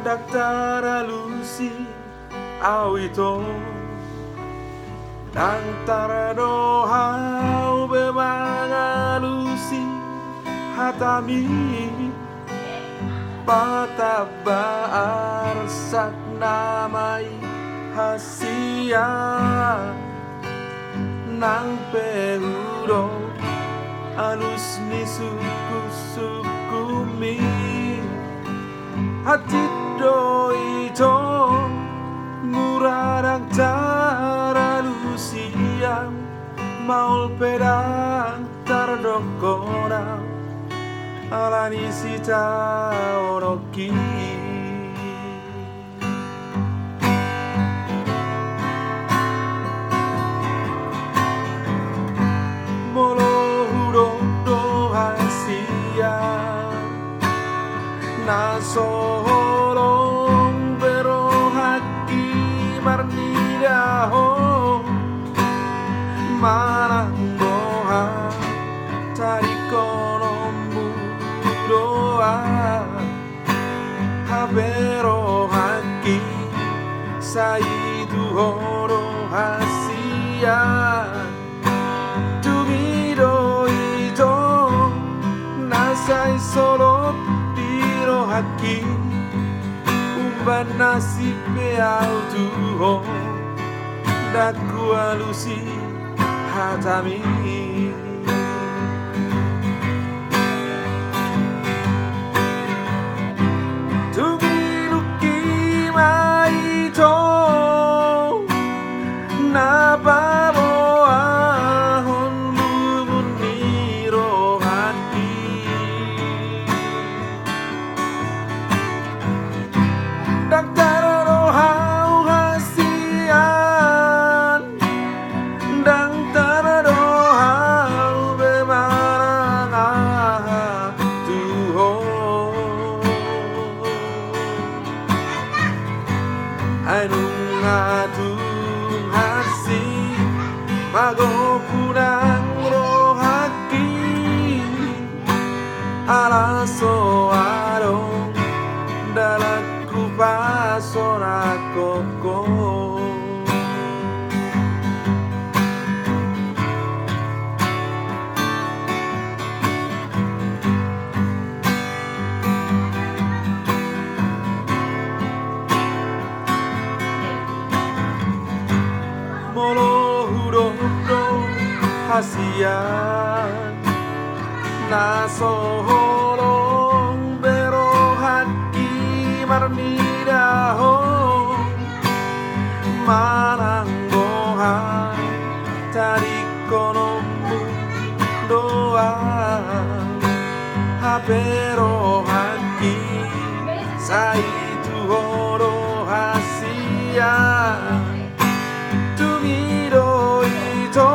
Daktara lusi au ito nang taradohau bemanga lusi hatami patabaar sak namai hasia nang pehudo alus ni suku-sukumi hati do ito ngurarang cara lusiang maul pedang tardokona alani sita oroki molo huro do hasia nasolong bero haki marnidaho marang doha tarikono mudoa habero haki saitu horo hasia tumido ito nasai solo haki umban nasibe autuho daku alusi hatami tumiluki maito napabo ahon lumuniro haki daktara rohau hasian daktara rohau bemarang tuho ainung atung hasi mago punang rohaki alaso arong dalaku pasora koko molo huro hasian nasolong bero haki marnidaho marang doha tarikono doa habero haki saitu horo hasia tumido ito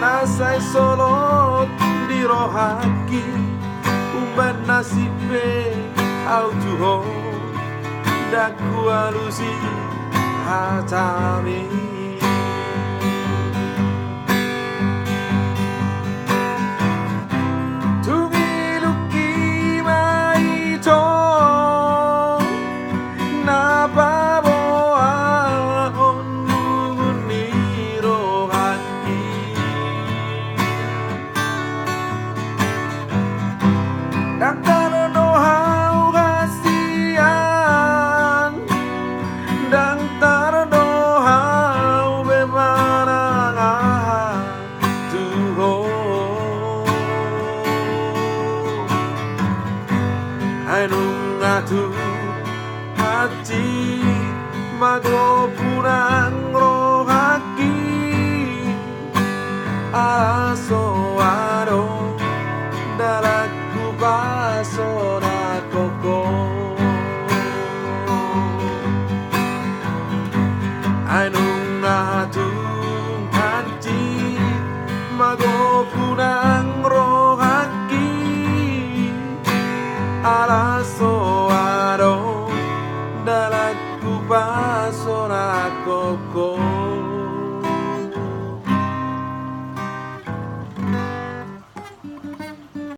nasai solo di rohaki umban nasibe autuho daku alusi hatami tumiluki maito napabo ahon lumuniro haki daktara dohau hasian daktara dohau bemarang tuho ainung atu hati mago punang rohaki aso aro dalaku paso